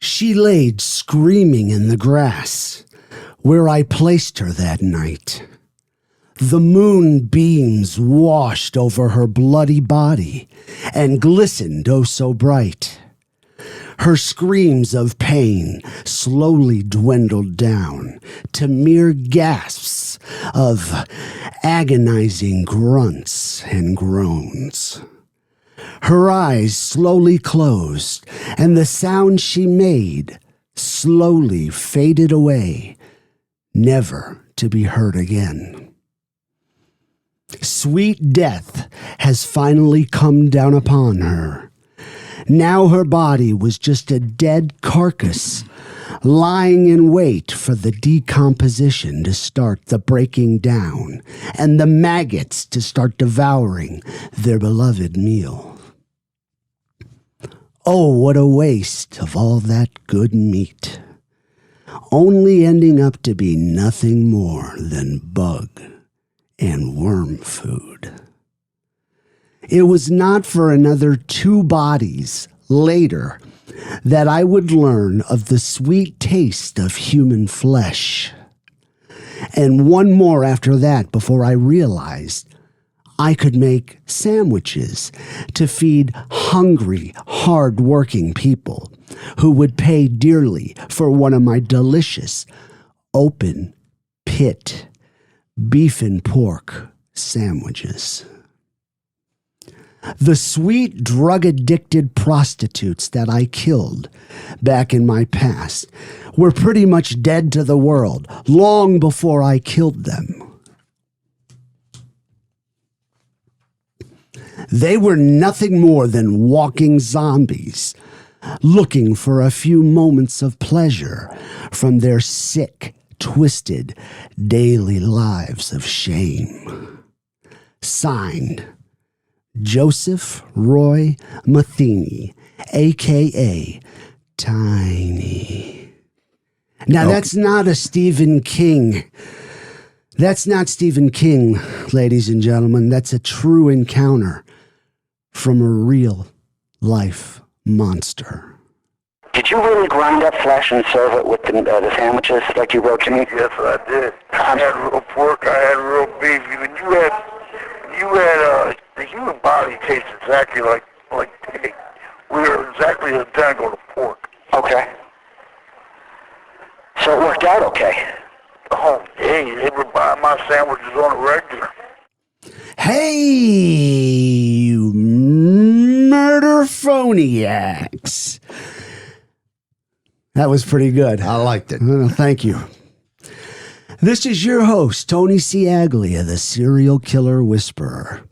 She laid screaming in the grass, where I placed her that night. The moon beams washed over her bloody body and glistened oh so bright. Her screams of pain slowly dwindled down to mere gasps of agonizing grunts and groans. Her eyes slowly closed, and the sound she made slowly faded away, never to be heard again. Sweet death has finally come down upon her. Now her body was just a dead carcass, lying in wait for the decomposition to start the breaking down, and the maggots to start devouring their beloved meal. Oh, what a waste of all that good meat, only ending up to be nothing more than bug and worm food. It was not for another 2 bodies later that I would learn of the sweet taste of human flesh. And 1 more after that before I realized I could make sandwiches to feed hungry, hard-working people who would pay dearly for one of my delicious Open Pit beef and pork sandwiches. The sweet, drug-addicted prostitutes that I killed back in my past were pretty much dead to the world long before I killed them. They were nothing more than walking zombies, looking for a few moments of pleasure from their sick, twisted daily lives of shame. Signed, Joseph Roy Metheny, a.k.a. Tiny. Now, that's not a Stephen King. That's not Stephen King, ladies and gentlemen. That's a true encounter from a real-life monster. Did you really grind up flesh and serve it with the sandwiches like you wrote to me? Yes, I did. I had real pork. I had real beef. Even the human body tastes exactly like pig. We were exactly identical to pork. Okay. So it worked out okay. Oh, hey, they were buying my sandwiches on a regular. Hey, you murder phoniacs. That was pretty good. I liked it. Thank you. This is your host, Tony C. Aglia, the serial killer whisperer.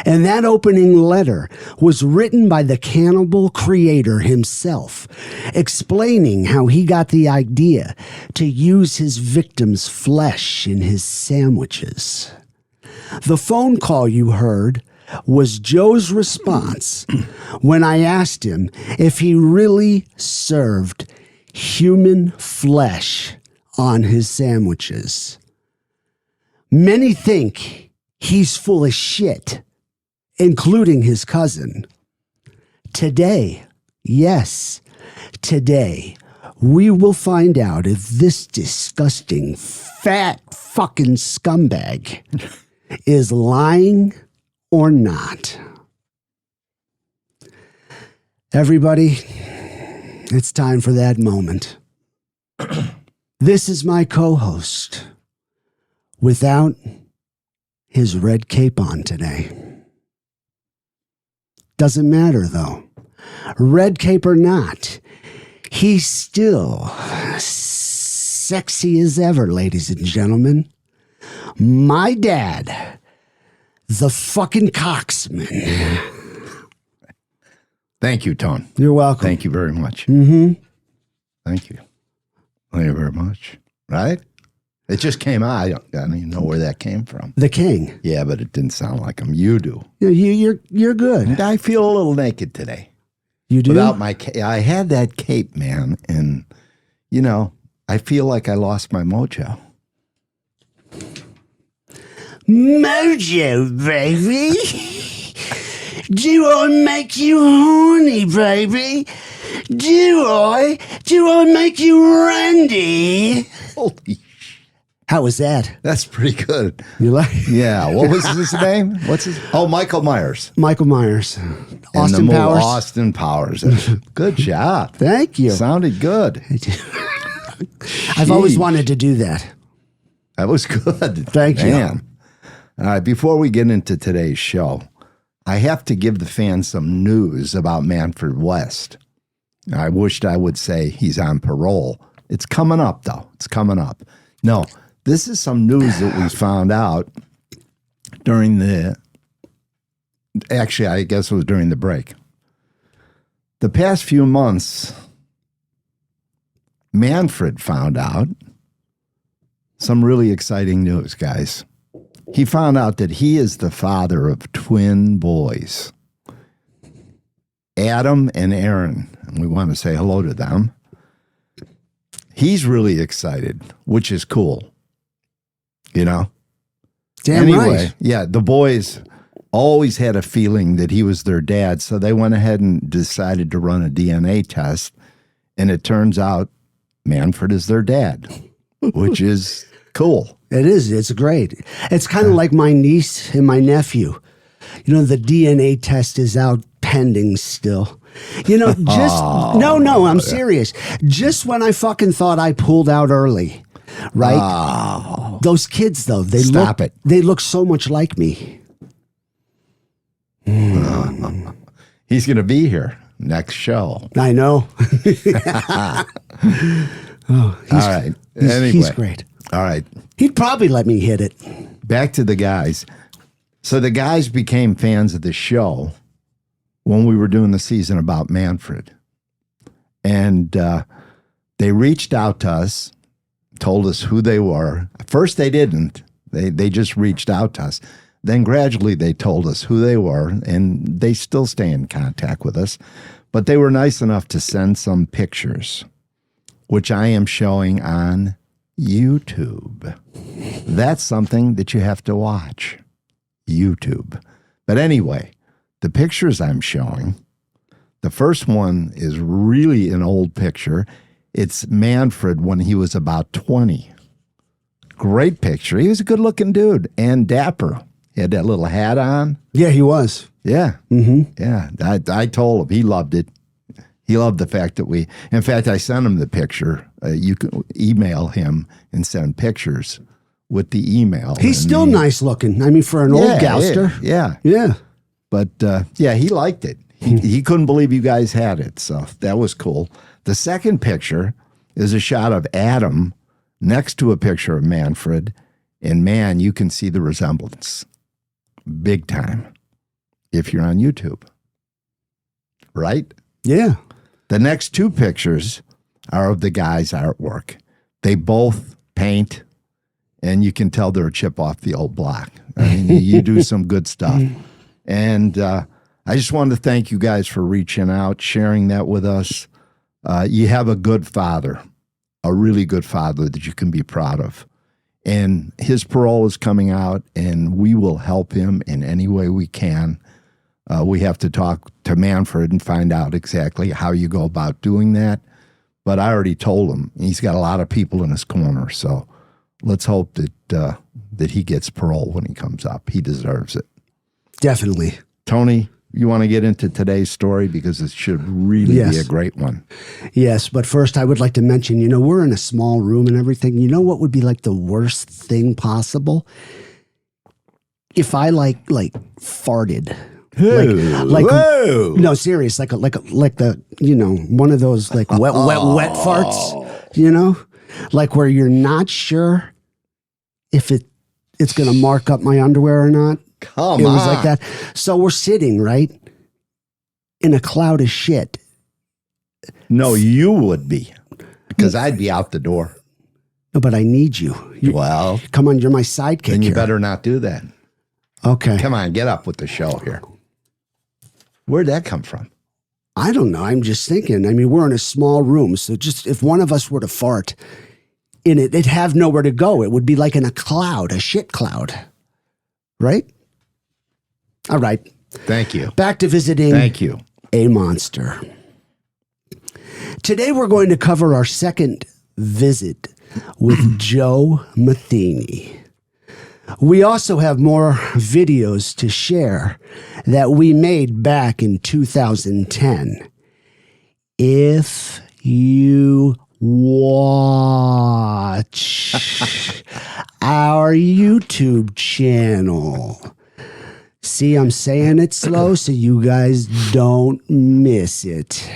And that opening letter was written by the cannibal creator himself, explaining how he got the idea to use his victims' flesh in his sandwiches. The phone call you heard was Joe's response when I asked him if he really served human flesh on his sandwiches. Many think he's full of shit, including his cousin. Today, yes, today, we will find out if this disgusting, fat fucking scumbag is lying or not. Everybody, it's time for that moment. This is my co-host without his red cape on today. Doesn't matter, though. Red cape or not, he's still sexy as ever, ladies and gentlemen. My dad, the fucking Coxman. Thank you, Tone. You're welcome. Thank you very much. Mm-hmm. Thank you. Thank you very much. Right? It just came out. I don't even know where that came from. The king. Yeah, but it didn't sound like him. You do. You're good. And I feel a little naked today. You do? Without my cape. I had that cape, man, and, you know, I feel like I lost my mojo. Mojo, baby. Do I make you horny, baby? Joe Roy make you Randy. Holy, How was that? that's pretty good. You like Yeah. What was his name? What's his? Oh, Michael Myers. Michael Myers? And Austin the Powers. Austin Powers. Good job. Thank you. Sounded good. I've always Sheesh. wanted to do that. That was good. Thank you. Man. All right. Before we get into today's show, I have to give the fans some news about Manfred West. I wished I would say he's on parole. It's coming up, though. It's coming up. No, this is some news that we found out during actually, I guess it was during the break. The past few months, Manfred found out some really exciting news, guys. He found out that he is the father of twin boys, Adam and Aaron. And we want to say hello to them. He's really excited, which is cool. You know? Damn right. Yeah, the boys always had a feeling that he was their dad, so they went ahead and decided to run a DNA test, and it turns out Manfred is their dad, which is cool. It is. It's great. It's kind of like my niece and my nephew. You know, the DNA test is out pending still. You know, just no, I'm serious. Just when I fucking thought I pulled out early, right? Those kids though, they Stop it. They look so much like me. He's going to be here next show. I know. All right. Anyway. He's great. All right. He'd probably let me hit it. Back to the guys. So the guys became fans of the show when we were doing the season about Manfred. And they reached out to us, told us who they were. First, they didn't. They just reached out to us. Then gradually they told us who they were, and they still stay in contact with us. But they were nice enough to send some pictures, which I am showing on YouTube. That's something that you have to watch. YouTube. But anyway, the pictures I'm showing, the first one is really an old picture. It's Manfred when he was about 20. Great picture. He was a good-looking dude and dapper. He had that little hat on. Yeah, he was. Yeah. Mm-hmm. Yeah. I told him. He loved it. He loved the fact that in fact, I sent him the picture. You can email him and send pictures with the email. He's still nice looking. I mean, for an old gouster. Yeah. Yeah. But yeah, he liked it. He couldn't believe you guys had it. So that was cool. The second picture is a shot of Adam next to a picture of Manfred. And man, you can see the resemblance big time if you're on YouTube. Right? Yeah. The next two pictures are of the guys' artwork. They both paint, and you can tell they're a chip off the old block. I mean, you do some good stuff. And I just wanted to thank you guys for reaching out, sharing that with us. You have a good father, a really good father that you can be proud of. And his parole is coming out, and we will help him in any way we can. We have to talk to Manfred and find out exactly how you go about doing that. But I already told him he's got a lot of people in his corner. So let's hope that he gets parole when he comes up. He deserves it. Definitely. Tony, you want to get into today's story because it should really be a great one. Yes, but first I would like to mention, you know, we're in a small room and everything. You know what would be like the worst thing possible? If I like farted. Like no, serious, like the, you know, one of those like wet farts, you know, like where you're not sure if it's going to mark up my underwear or not. Come It on. was like that. So we're sitting right in a cloud of shit. No, you would be, because I'd be out the door. No, but I need you. Well, Come on, you're my sidekick. then you here. better not do that. Okay. Come on, get up with the show here. Where'd that come from? I don't know. I'm just thinking. I mean, we're in a small room, so just if one of us were to fart in it, it'd have nowhere to go. It would be like in a cloud, a shit cloud. Right? All right. Thank you. Back to visiting Thank you. a monster. Today we're going to cover our second visit with Joe Metheny. We also have more videos to share that we made back in 2010. If you watch our YouTube channel. See, I'm saying it slow so you guys don't miss it.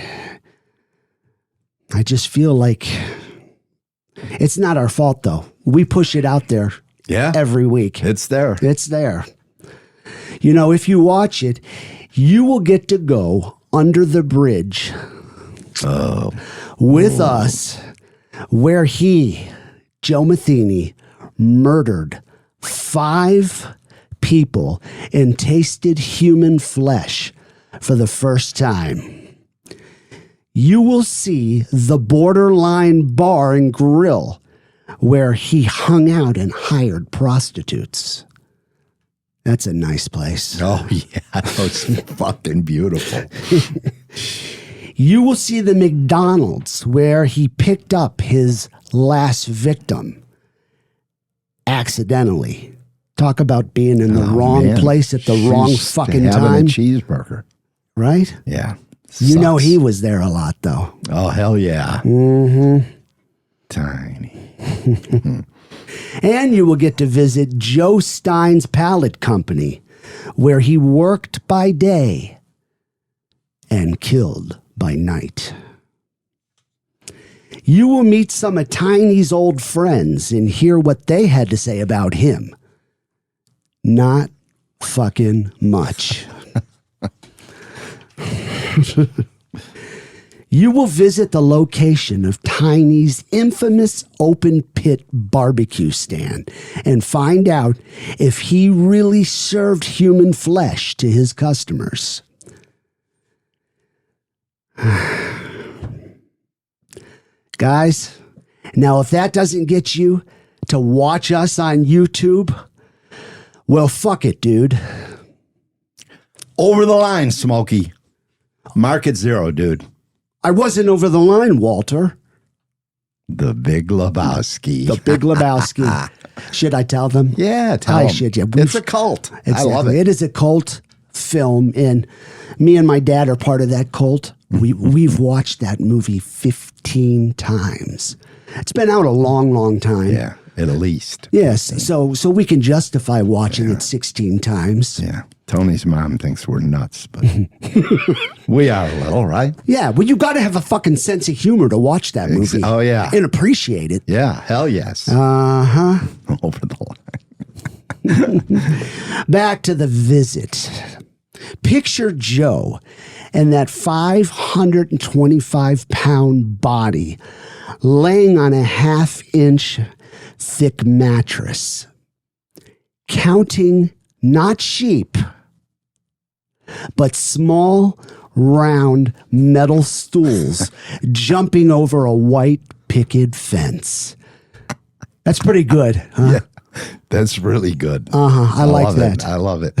I just feel like it's not our fault, though. We push it out there every week. It's there. It's there. You know, if you watch it, you will get to go under the bridge with us where he, Joe Metheny, murdered 5 people and tasted human flesh for the first time. You will see the Borderline Bar and Grill where he hung out and hired prostitutes. That's a nice place. Oh, yeah. It's fucking beautiful. You will see the McDonald's where he picked up his last victim accidentally. Talk about being in the wrong place at the wrong fucking having time. A cheeseburger. Right? Yeah. You know he was there a lot, though. Oh, hell yeah. Mm-hmm. Tiny. And you will get to visit Joe Stein's Pallet company, where he worked by day and killed by night. You will meet some of Tiny's old friends and hear what they had to say about him. Not fucking much. You will visit the location of Tiny's infamous Open Pit BBQ Stand and find out if he really served human flesh to his customers. Guys, now if that doesn't get you to watch us on YouTube, well, fuck it, dude. Over the line, Smokey. Market 0, dude. I wasn't over the line, Walter. The Big Lebowski. The Big Lebowski. Should I tell them? Yeah, tell them. I should, yeah. It's a cult. Exactly. I love it. It is a cult film, and me and my dad are part of that cult. We've watched that movie 15 times. It's been out a long, long time. Yeah, at least. Yes, so we can justify watching it 16 times. Yeah. Tony's mom thinks we're nuts, but we are a little, right? Yeah, well, you got to have a fucking sense of humor to watch that movie. Oh, yeah. And appreciate it. Yeah, hell yes. Uh-huh. Over the line. Back to the visit. Picture Joe and that 525-pound body laying on a half-inch thick mattress, counting not sheep, but small, round metal stools jumping over a white picket fence. That's pretty good, huh? Yeah, that's really good. I like that. I love it.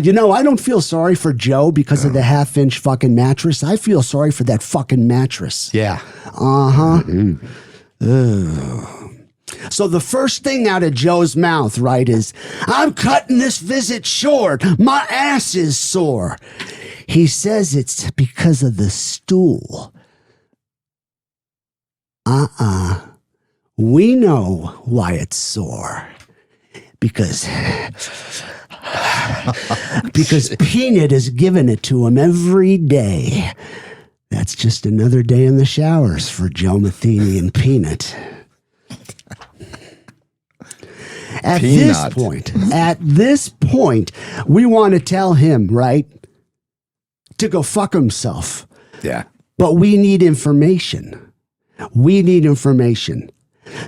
You know, I don't feel sorry for Joe because of the half-inch fucking mattress. I feel sorry for that fucking mattress. Yeah. So the first thing out of Joe's mouth, right, is, I'm cutting this visit short. My ass is sore. He says it's because of the stool. We know why it's sore. Because Peanut is giving it to him every day. That's just another day in the showers for Joe Metheny and Peanut. At this point, we want to tell him, right, to go fuck himself. Yeah. But we need information.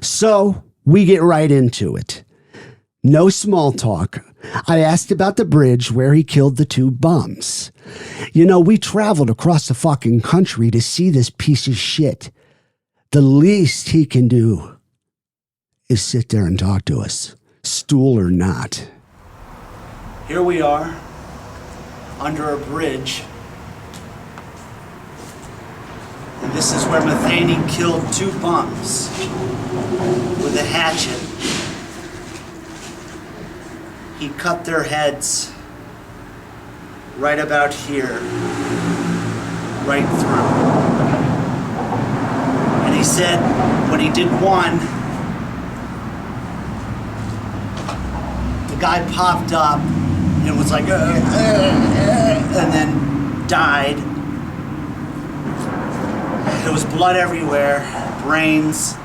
So we get right into it. No small talk. I asked about the bridge where he killed the 2 bums. You know, we traveled across the fucking country to see this piece of shit. The least he can do is sit there and talk to us, stool or not. Here we are, under a bridge. And this is where Metheny killed 2 bums with a hatchet. He cut their heads right about here, right through. And he said when he did one, the guy popped up and was like, and then died. There was blood everywhere, brains.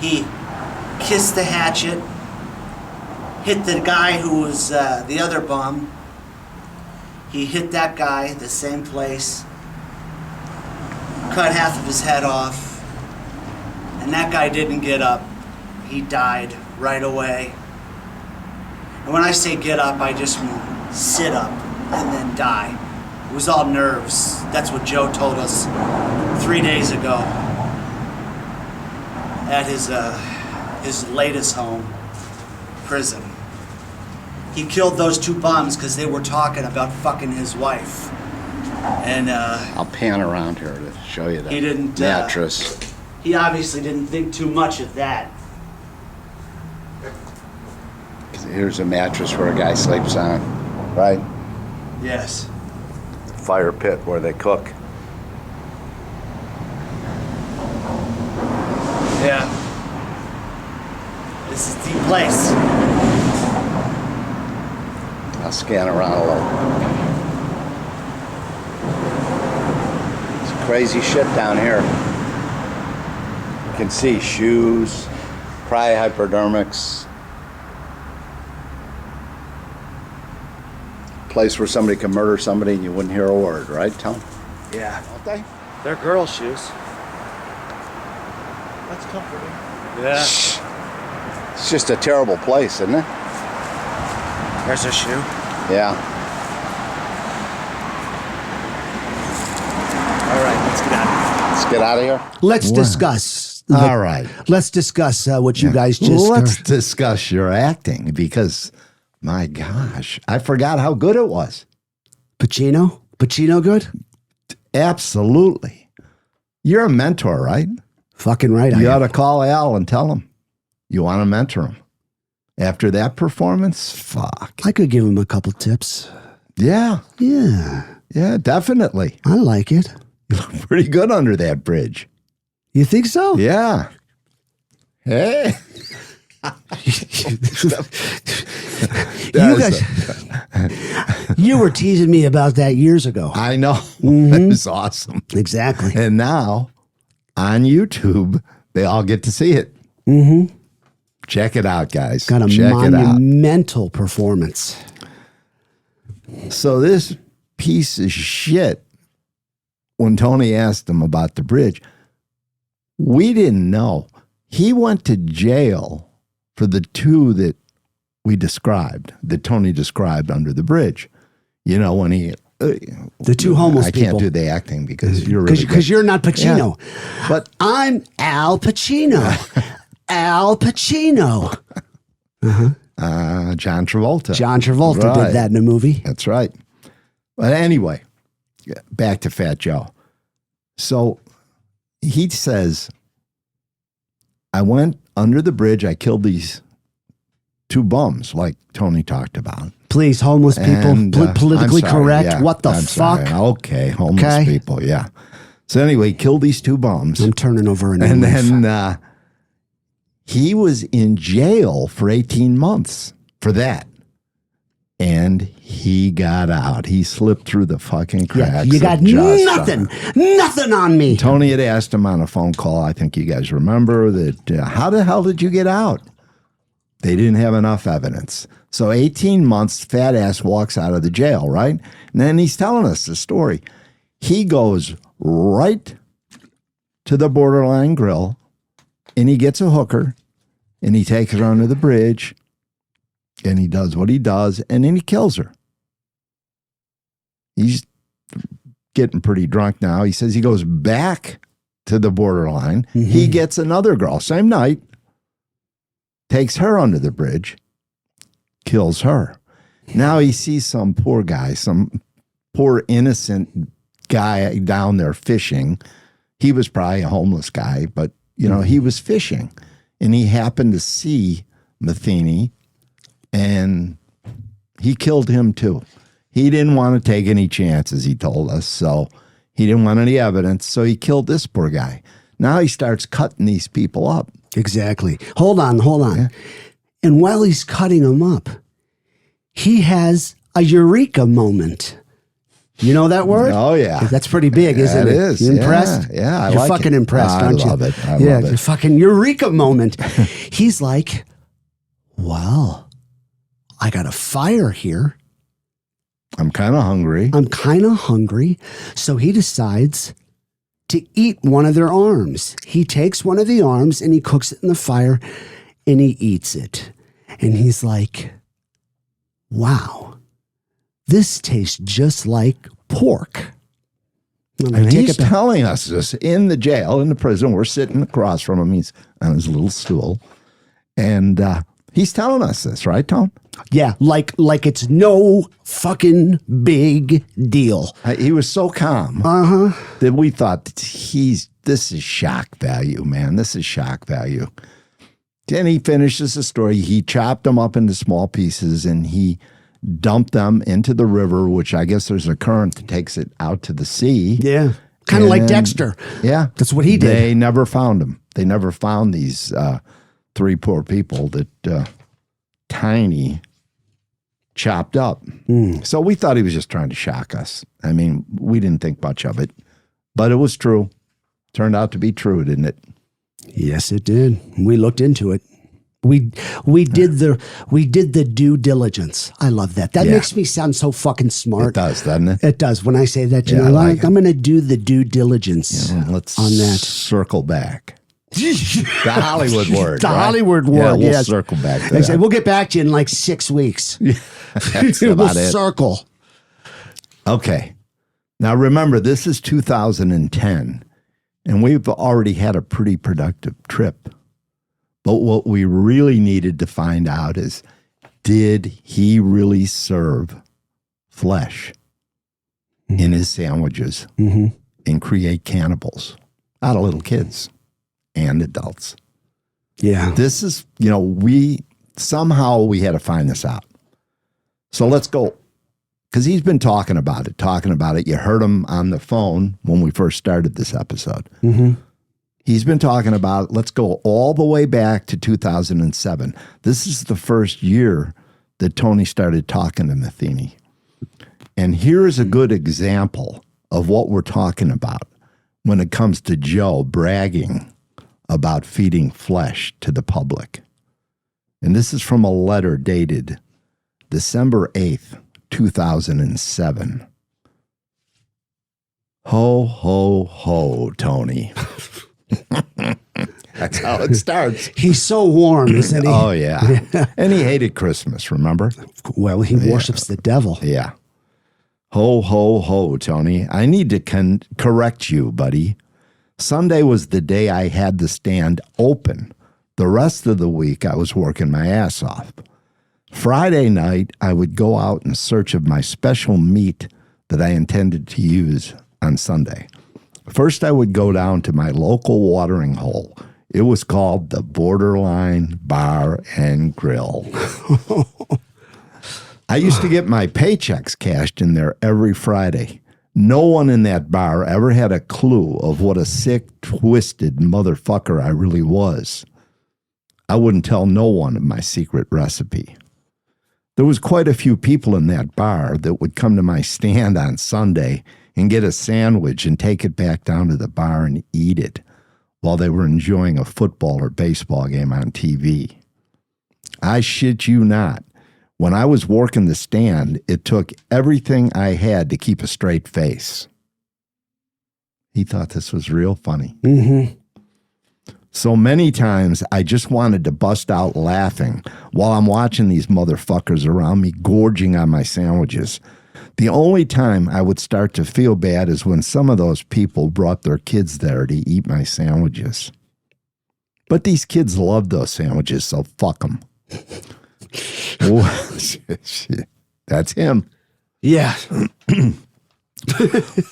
He kissed the hatchet, hit the guy who was the other bum. He hit that guy the same place, cut half of his head off, and that guy didn't get up. He died right away. And when I say get up, I just mean sit up and then die. It was all nerves. That's what Joe told us 3 days ago at his latest home, prison. He killed those 2 bums because they were talking about fucking his wife. And I'll pan around here to show you that he didn't, mattress. He obviously didn't think too much of that. Here's a mattress where a guy sleeps on, right? Yes. Fire pit where they cook. Yeah. This is a deep place. I'll scan around a little. It's crazy shit down here. You can see shoes, probably hypodermics. Place where somebody can murder somebody and you wouldn't hear a word, right, Tom? Yeah. Don't they? They're girl shoes. That's comforting. Yeah. It's just a terrible place, isn't it? There's a shoe. Yeah. All right, let's get out of here. Let's get out of here. Let's Wow. discuss. All right. Let's discuss what you guys just. Let's discuss your acting because, my gosh, I forgot how good it was. Pacino? Pacino good? Absolutely. You're a mentor, right? Fucking right. You I ought am. to call Al and tell him you want to mentor him. After that performance, fuck. I could give him a couple tips. Yeah. Yeah, Yeah, definitely. I like it. You look pretty good under that bridge. You think so? Yeah. Hey. You guys, you were teasing me about that years ago. I know. That was awesome. Exactly. And now on YouTube, they all get to see it. Mm-hmm. Check it out, guys. Got a Check it out. monumental performance. So this piece of shit, when Tony asked him about the bridge, we didn't know. He went to jail for the 2 that we described, that Tony described under the bridge. You know, when he... The 2 homeless I people. can't do the acting because you're really Because you're not Pacino. Yeah. But I'm Al Pacino. Al Pacino. John Travolta. John Travolta Right. did that in a movie. That's right. But anyway, back to Fat Joe. So he says, I went under the bridge. I killed these 2 bums, like Tony talked about. Please, homeless people, And, politically I'm sorry, correct. yeah, What the I'm fuck? sorry. Okay, homeless Okay. people, yeah. So anyway, killed these 2 bums. I'm turning over a new And leaf. then he was in jail for 18 months for that. And he got out. He slipped through the fucking cracks. You got of just, nothing on me. Tony had asked him on a phone call, I think you guys remember, that how the hell did you get out? They didn't have enough evidence. So 18 months, fat ass walks out of the jail, right? And then he's telling us the story. He goes right to the Borderline Grill and he gets a hooker and he takes her under the bridge and he does what he does and then he kills her. He's getting pretty drunk now. He says he goes back to the Borderline. Mm-hmm. He gets another girl, same night, takes her under the bridge, kills her. Now he sees some poor guy, some poor innocent guy down there fishing. He was probably a homeless guy, but, you know, he was fishing. And he happened to see Metheny, and he killed him too. He didn't want to take any chances, he told us. So he didn't want any evidence. So he killed this poor guy. Now he starts cutting these people up. Exactly. Hold on. Yeah. And while he's cutting them up, he has a eureka moment. You know that word? Oh, yeah. That's pretty big, isn't it? It Is. You impressed? Yeah, I You're like fucking it. impressed, aren't you? I love it. I yeah, love it. the fucking eureka moment. He's like, well, I got a fire here. I'm kind of hungry. So he decides to eat one of their arms. He takes one of the arms and he cooks it in the fire and he eats it. And he's like, wow, this tastes just like pork. And he's telling us this in the jail, in the prison. We're sitting across from him. He's on his little stool. And he's telling us this, right, Tom? Yeah, like it's no fucking big deal. He was so calm that we thought this is shock value, man. This is shock value. Then he finishes the story. He chopped them up into small pieces and he dumped them into the river, which I guess there's a current that takes it out to the sea. Yeah, kind of like Dexter. Yeah. That's what he did. They never found him. They never found these three poor people that Tiny chopped up. So we thought he was just trying to shock us. I mean, we didn't think much of it, but it was true. Turned out to be true, didn't it? Yes, it did. We looked into it. We did the due diligence. I love that. That makes me sound so fucking smart. It does, doesn't it? It does. When I say that, you Yeah, know, I like I'm going to do the due diligence Let's on that. circle back. The Hollywood word. The right? Hollywood Yeah, word, we'll yes. circle back to Like I said, that. we'll get back to you in like 6 weeks. That's We'll about it. circle. Okay. Now remember, this is 2010, and we've already had a pretty productive trip. But what we really needed to find out is, did he really serve flesh in his sandwiches and create cannibals out of little kids and adults? Yeah. This is, you know, we had to find this out. So let's go. Because he's been talking about it. You heard him on the phone when we first started this episode. He's been talking about, let's go all the way back to 2007. This is the first year that Tony started talking to Metheny. And here is a good example of what we're talking about when it comes to Joe bragging about feeding flesh to the public. And this is from a letter dated December 8th, 2007. Ho, ho, ho, Tony. That's how it starts. He's so warm, isn't he? Oh, yeah. And he hated Christmas, remember? Well, he worships the devil. Yeah. Ho, ho, ho, Tony. I need to correct you, buddy. Sunday was the day I had the stand open. The rest of the week, I was working my ass off. Friday night, I would go out in search of my special meat that I intended to use on Sunday. First, I would go down to my local watering hole. It was called the Borderline Bar and Grill. I used to get my paychecks cashed in there every Friday. No one in that bar ever had a clue of what a sick, twisted motherfucker I really was. I wouldn't tell no one of my secret recipe. There was quite a few people in that bar that would come to my stand on Sunday and get a sandwich and take it back down to the bar and eat it while they were enjoying a football or baseball game on TV. I shit you not. When I was working the stand, it took everything I had to keep a straight face. He thought this was real funny. So many times I just wanted to bust out laughing while I'm watching these motherfuckers around me gorging on my sandwiches. The only time I would start to feel bad is when some of those people brought their kids there to eat my sandwiches. But these kids love those sandwiches, so fuck them. That's him. Yeah.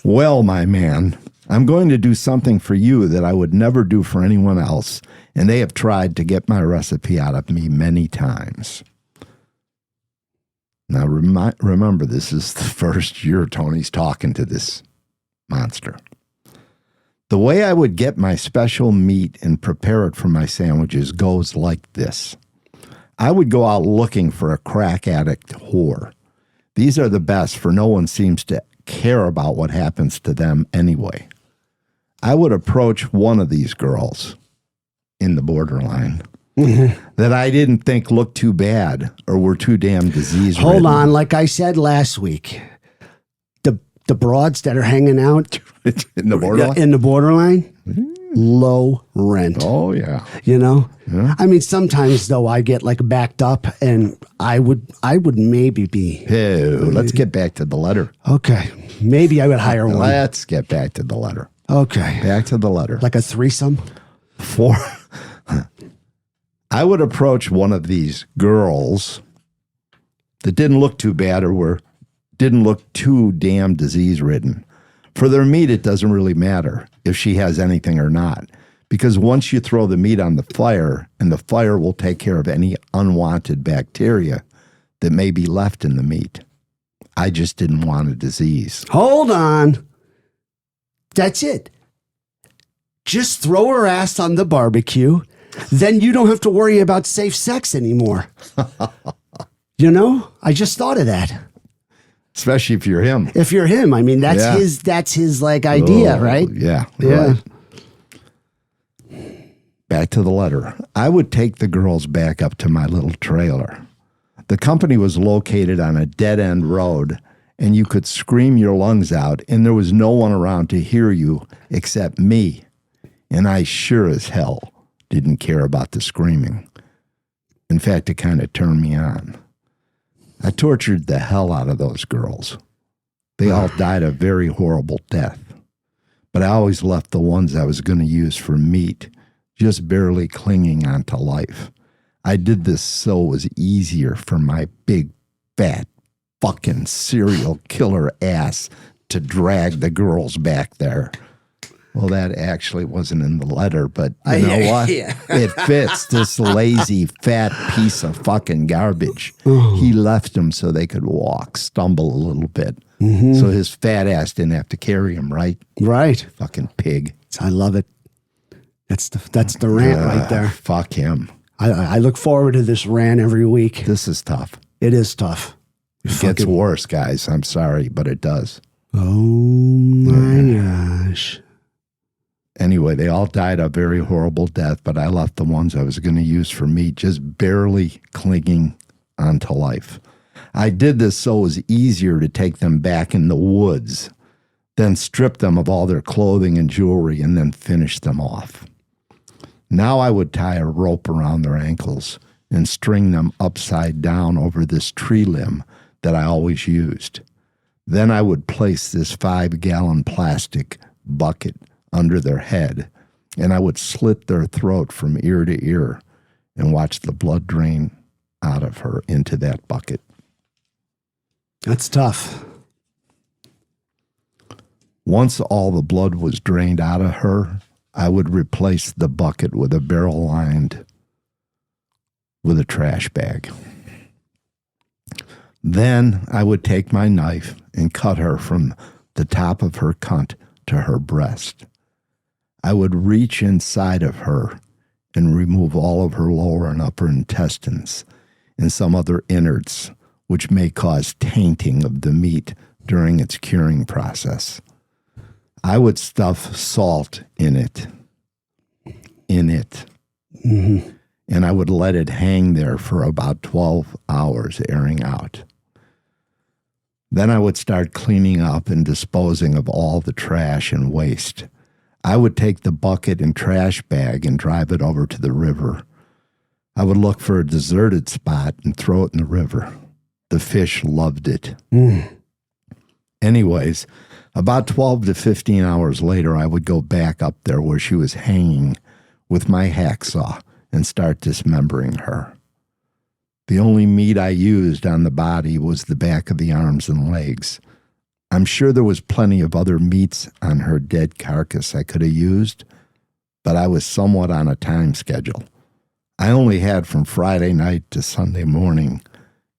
Well, my man, I'm going to do something for you that I would never do for anyone else, and they have tried to get my recipe out of me many times. Now, remember, this is the first year Tony's talking to this monster. The way I would get my special meat and prepare it for my sandwiches goes like this. I would go out looking for a crack addict whore. These are the best, for no one seems to care about what happens to them anyway. I would approach one of these girls in the borderline that I didn't think looked too bad or were too damn disease-ridden. Hold on, like I said last week, the broads that are hanging out in the borderline? in the borderline, low rent. Oh, yeah. You know? Yeah. I mean, sometimes, though, I get, like, backed up, and I would maybe be... Hey, let's get back to the letter. Okay. Maybe I would hire one. Let's get back to the letter. Okay. Back to the letter. Like a threesome? I would approach one of these girls that didn't look too bad or didn't look too damn disease-ridden. For their meat, it doesn't really matter if she has anything or not, because once you throw the meat on the fire, and the fire will take care of any unwanted bacteria that may be left in the meat. I just didn't want a disease. Hold on. That's it. Just throw her ass on the barbecue. Then you don't have to worry about safe sex anymore. You know? I just thought of that. Especially if you're him. If you're him, I mean, that's his like idea, right? Yeah. Yeah. Right. Back to the letter. I would take the girls back up to my little trailer. The company was located on a dead-end road, and you could scream your lungs out, and there was no one around to hear you except me. And I sure as hell didn't care about the screaming. In fact, it kind of turned me on. I tortured the hell out of those girls. They all died a very horrible death. But I always left the ones I was going to use for meat, just barely clinging on to life. I did this so it was easier for my big, fat, fucking serial killer ass to drag the girls back there. Well, that actually wasn't in the letter, but you know what? Yeah. It fits this lazy, fat piece of fucking garbage. He left them so they could walk, stumble a little bit. Mm-hmm. So his fat ass didn't have to carry him, right? Right. Fucking pig. I love it. That's the rant right there. Fuck him. I look forward to this rant every week. This is tough. It is tough. It gets worse, guys. I'm sorry, but it does. Oh, my gosh. Anyway, they all died a very horrible death, but I left the ones I was going to use for meat just barely clinging onto life. I did this so it was easier to take them back in the woods, then strip them of all their clothing and jewelry, and then finish them off. Now I would tie a rope around their ankles and string them upside down over this tree limb that I always used. Then I would place this 5-gallon plastic bucket under their head, and I would slit their throat from ear to ear and watch the blood drain out of her into that bucket. That's tough. Once all the blood was drained out of her, I would replace the bucket with a barrel lined with a trash bag. Then I would take my knife and cut her from the top of her cunt to her breast. I would reach inside of her and remove all of her lower and upper intestines and some other innards, which may cause tainting of the meat during its curing process. I would stuff salt in it. Mm-hmm. And I would let it hang there for about 12 hours, airing out. Then I would start cleaning up and disposing of all the trash and waste. I would take the bucket and trash bag and drive it over to the river. I would look for a deserted spot and throw it in the river. The fish loved it. Anyways, about 12 to 15 hours later, I would go back up there where she was hanging with my hacksaw and start dismembering her. The only meat I used on the body was the back of the arms and legs. I'm sure there was plenty of other meats on her dead carcass I could have used, but I was somewhat on a time schedule. I only had from Friday night to Sunday morning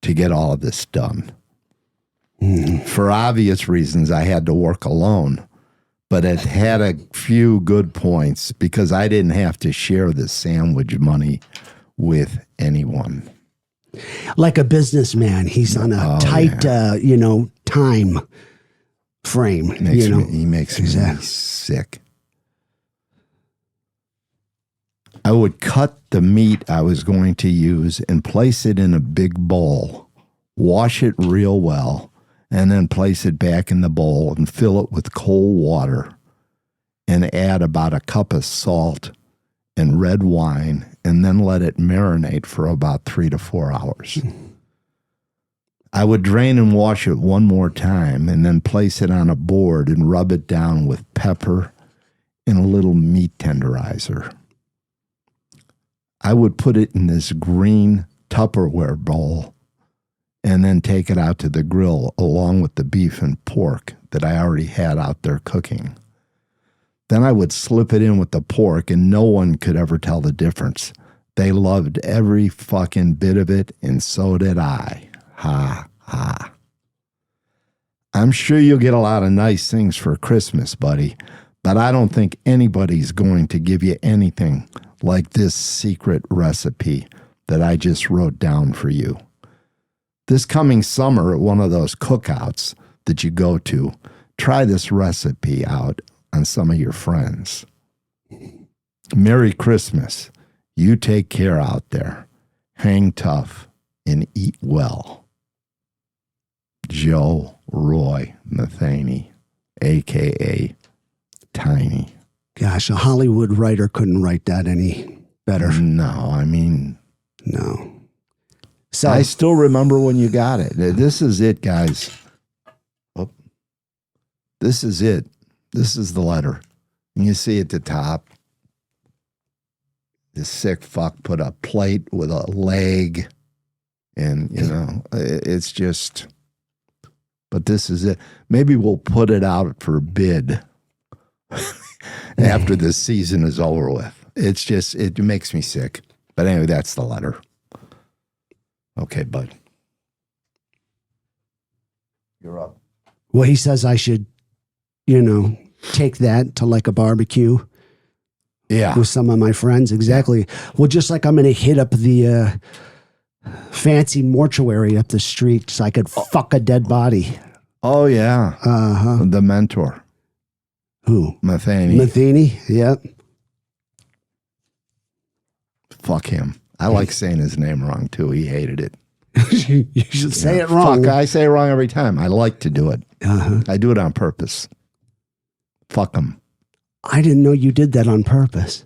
to get all of this done. For obvious reasons, I had to work alone, but it had a few good points because I didn't have to share the sandwich money with anyone. Like a businessman, he's on a tight, time frame. He makes me sick. I would cut the meat I was going to use and place it in a big bowl, wash it real well, and then place it back in the bowl and fill it with cold water and add about a cup of salt and red wine and then let it marinate for about 3 to 4 hours. I would drain and wash it one more time and then place it on a board and rub it down with pepper and a little meat tenderizer. I would put it in this green Tupperware bowl and then take it out to the grill along with the beef and pork that I already had out there cooking. Then I would slip it in with the pork and no one could ever tell the difference. They loved every fucking bit of it and so did I. Ha, ha. I'm sure you'll get a lot of nice things for Christmas, buddy, but I don't think anybody's going to give you anything like this secret recipe that I just wrote down for you. This coming summer at one of those cookouts that you go to, try this recipe out on some of your friends. Merry Christmas. You take care out there. Hang tough and eat well. Joe Roy Metheny, a.k.a. Tiny. Gosh, a Hollywood writer couldn't write that any better. No, I mean... No. So I still remember when you got it. This is it, guys. Oh, this is it. This is the letter. And you see at the top, this sick fuck put a plate with a leg. And, it's just... But this is it. Maybe we'll put it out for bid after this season is over with. It's just, it makes me sick. But anyway, that's the letter. Okay, bud. You're up. Well, he says I should, take that to like a barbecue. Yeah. With some of my friends. Exactly. Well, just like I'm going to hit up the fancy mortuary up the street so I could fuck a dead body. Oh, yeah. Uh-huh. The mentor. Who? Metheny. Metheny, yep. Fuck him. I like saying his name wrong, too. He hated it. You should say it wrong. Fuck, I say it wrong every time. I like to do it. Uh-huh. I do it on purpose. Fuck him. I didn't know you did that on purpose.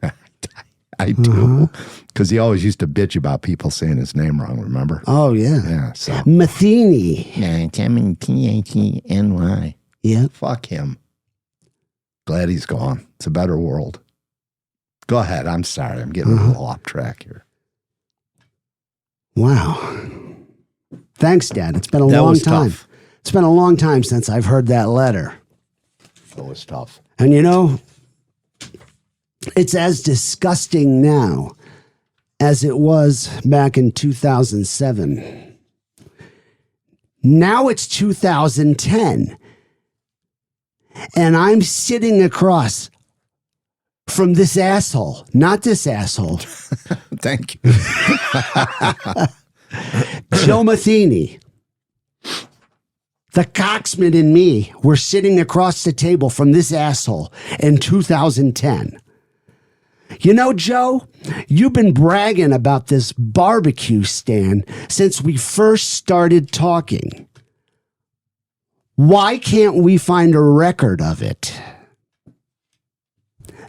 I do. Because he always used to bitch about people saying his name wrong, remember? Oh, yeah. Yeah, so. Metheny. Yeah, it's M-E-T-H-E-N-Y. Yeah. Fuck him. Glad he's gone. It's a better world. Go ahead. I'm sorry. I'm getting a little off track here. Wow. Thanks, Dad. It's been a long time. Tough. It's been a long time since I've heard that letter. That was tough. And it's as disgusting now as it was back in 2007. Now it's 2010. And I'm sitting across from this asshole, not this asshole. Thank you. Joe Metheny. The cocksman and me were sitting across the table from this asshole in 2010. Joe, you've been bragging about this barbecue stand since we first started talking. Why can't we find a record of it?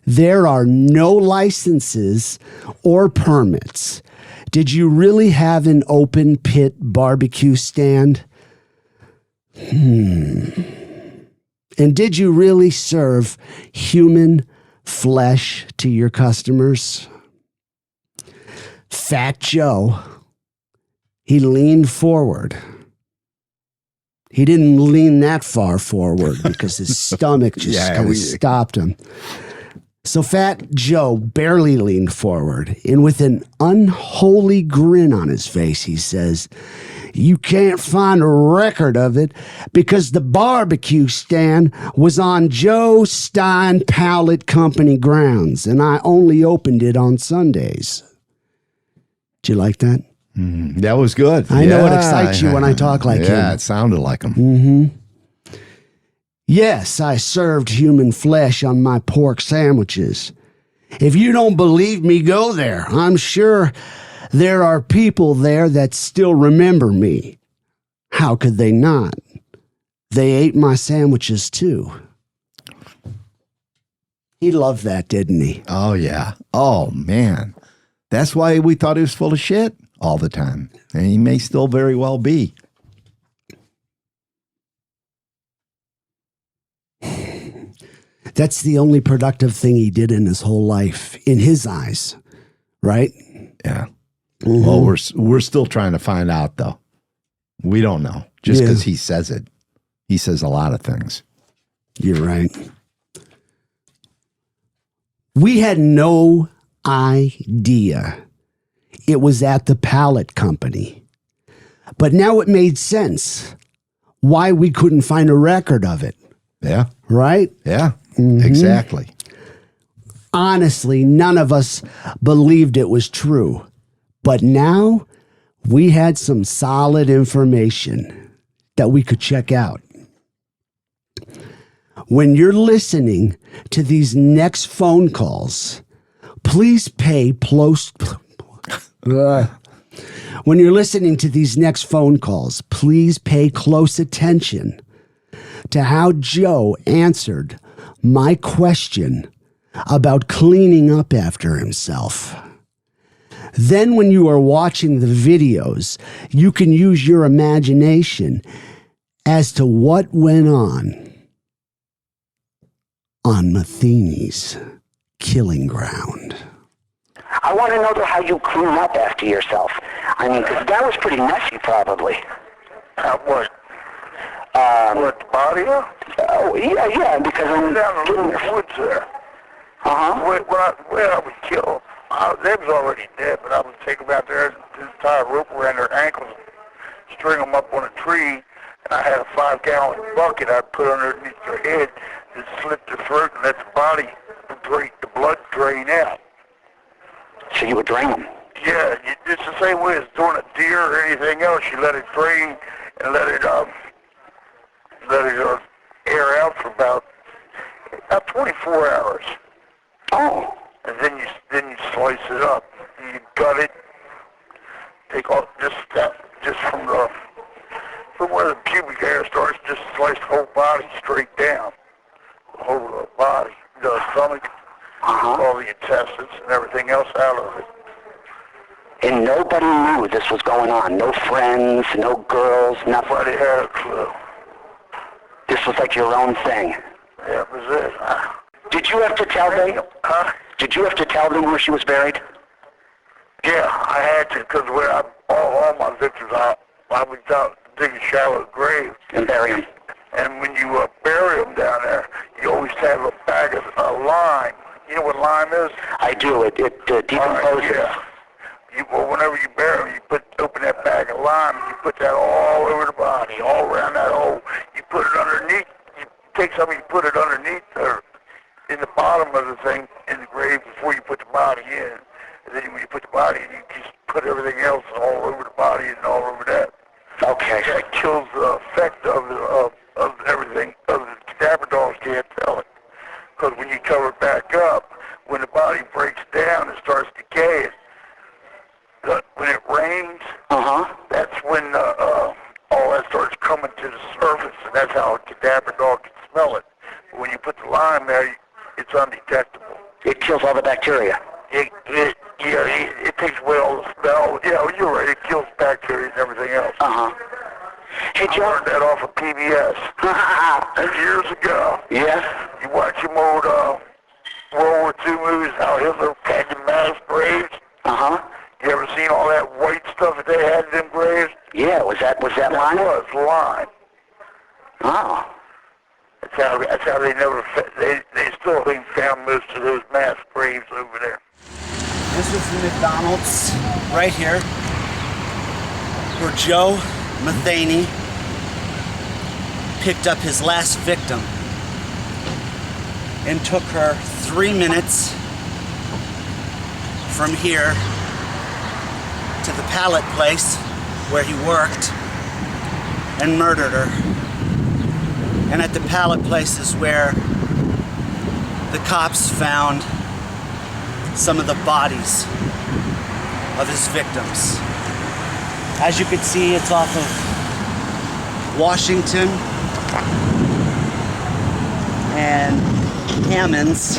There are no licenses or permits. Did you really have an open pit barbecue stand? And did you really serve human flesh to your customers? Fat Joe, he leaned forward He didn't lean that far forward because his stomach just kind of stopped him. So Fat Joe barely leaned forward, and with an unholy grin on his face, he says, "You can't find a record of it because the barbecue stand was on Joe Stein Pallet Company grounds, and I only opened it on Sundays." Did you like that? That was good. I know it excites you when I talk like him. Yeah, it sounded like him. Yes, I served human flesh on my pork sandwiches. If you don't believe me, go there. I'm sure there are people there that still remember me. How could they not? They ate my sandwiches too. He loved that, didn't he? Oh, yeah. Oh, man. That's why we thought he was full of shit all the time. And he may still very well be. That's the only productive thing he did in his whole life, in his eyes, right? Yeah. Well, we're still trying to find out, though. We don't know. Just because he says it. He says a lot of things. You're right. We had no idea it was at the Pallet Company. But now it made sense why we couldn't find a record of it. Yeah. Right? Yeah. Exactly. Honestly, none of us believed it was true. But now we had some solid information that we could check out. When you're listening to these next phone calls, please pay close. When you're listening to these next phone calls, please pay close attention to how Joe answered my question about cleaning up after himself. Then when you are watching the videos, you can use your imagination as to what went on Metheny's killing ground. I want to know how you clean up after yourself. I mean, 'cause that was pretty messy, probably. What? What, the body? Oh, yeah, because I'm Down in the woods there. When I would kill them, they was already dead, but I would take them out there, just tie a rope around their ankles, string them up on a tree, and I had a 5-gallon bucket I'd put underneath their head, just slit their throat and let the body drain, the blood drain out. So you would drain them? Yeah, it's the same way as doing a deer or anything else. You let it drain and let it air out for about 24 hours. Oh. And then you slice it up. You gut it. Take off just from where the pubic hair starts. Just slice the whole body straight down. The whole body, the stomach, all the intestines and everything else out of it. And nobody knew this was going on. No friends, no girls, nothing. Nobody had a clue. This was like your own thing. That was it. Did you have to tell them? Did you have to tell them where she was buried? Yeah, I had to, because all my victims, I would dig a shallow grave. And bury them. And when you bury them down there, you always have a bag of lime. You know what lime is? I do. It decomposes. Whenever you bury them, you open that bag of lime, and you put that all over the body, all around that hole. You put it underneath. You take something, you put it underneath or in the bottom of the thing in the grave before you put the body in. And then when you put the body in, you just put everything else all over the body and all over that. Okay. That kills the effect of everything. Of the cadaver dogs can't tell it. Because when you cover it back up, when the body breaks down and starts decaying, when it rains, that's when all that starts coming to the surface, and that's how a cadaver dog can smell it. But when you put the lime there, it's undetectable. It kills all the bacteria. It takes away all the smell. Yeah, you're right. It kills bacteria and everything else. Hey, Joe. I learned that off of PBS years ago. Yeah. You watch them old World War II movies, how Hitler had the mass graves. You ever seen all that white stuff that they had in them graves? Yeah. Was that lime? That was lime. how they never, they still ain't found most of those mass graves over there. This is the McDonald's right here, where Joe Metheny picked up his last victim and took her 3 minutes from here to the Pallet place where he worked and murdered her. And at the Pallet place is where the cops found some of the bodies of his victims. As you can see, it's off of Washington and Hammonds.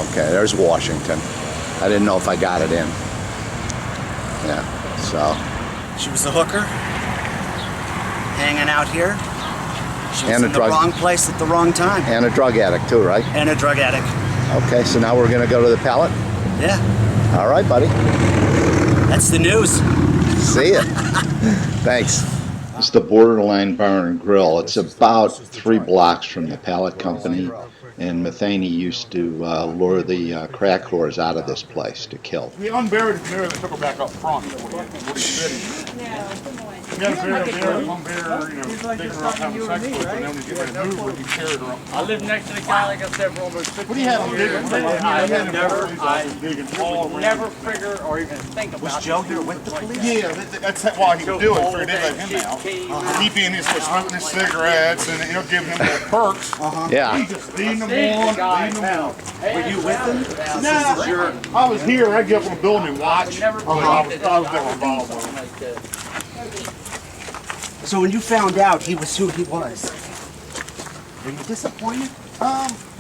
Okay, there's Washington. I didn't know if I got it in. Yeah, so. She was a hooker, hanging out here. She was And a in the drug- wrong place at the wrong time. And a drug addict too, right? And a drug addict. Okay, so now we're gonna go to the Pallet? Yeah, All right, buddy. that's the news. See ya. Thanks. It's the Borderline Bar and Grill. It's about 3 blocks from the Pallet Company, and Metheny used to lure the crack whores out of this place to kill. We unburied the mirror and took her back up front. What he said. We had a bear there, one bear, you know, taking her up having sex with her, and then when we get ready to move her, we carried her up. I live next to the guy, like I said, for almost 15 years. What do you have him digging? I never figure or even think about Was Joe here with the police? Yeah, that's why he would do it. Figured they'd let him out. He being his smoking his cigarettes and, you know, giving him the perks. Yeah. He just leading them on, leading them on. Were you with him? Nah, I was here. I get up on the building and watch. I was never involved with it. So when you found out he was who he was, were you disappointed?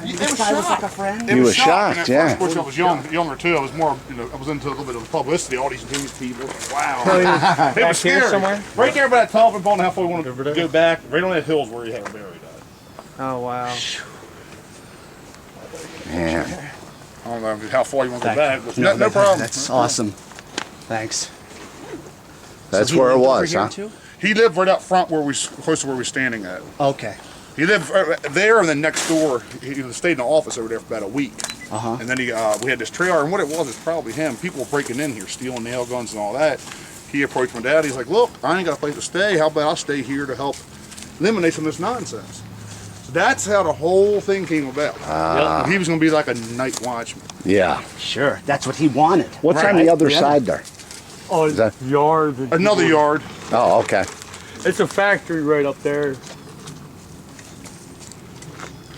This guy was like a friend? He was shocked, And yeah. Of course, I was younger too. I was more, you know, I was into a little bit of the publicity. All these news people. Wow. It was scary. somewhere? Right there by that telephone pole, and how far we wanted to go back. Right on that hills where he had her buried at. Oh, wow. Man. I don't know how far you want to go back. But no problem. That's awesome. Thanks. That's So he where it lived over was, here huh? too? He lived right up front where close to where we're standing at. Okay. He lived there, and then next door, he stayed in the office over there for about a week. Uh-huh. And then we had this trailer, and what it was is probably him. People were breaking in here, stealing nail guns and all that. He approached my dad. He's like, "Look, I ain't got a place to stay. How about I stay here to help eliminate some of this nonsense?" So that's how the whole thing came about. He was going to be like a night watchman. Yeah. Sure. That's what he wanted. What's Right. on the other Yeah. side there? Oh, Is that- yard. Another yard. Oh, okay. It's a factory right up there.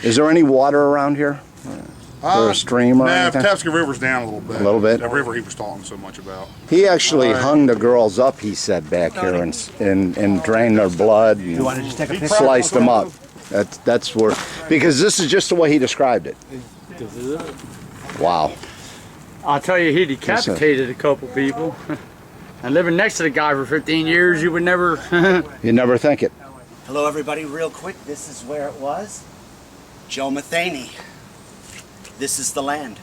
Is there any water around here? Or a stream or Nah, anything? Tapscott River's down a little bit. A little bit? The river he was talking so much about. He actually hung the girls up, he said, back here and drained their blood You and want to just take a picture? sliced them up. That's where, because this is just the way he described it. Wow. I'll tell you, he decapitated a couple people. And living next to the guy for 15 years, you would never... You never think it. Hello, everybody. Real quick, this is where it was. Joe Metheny. This is the land.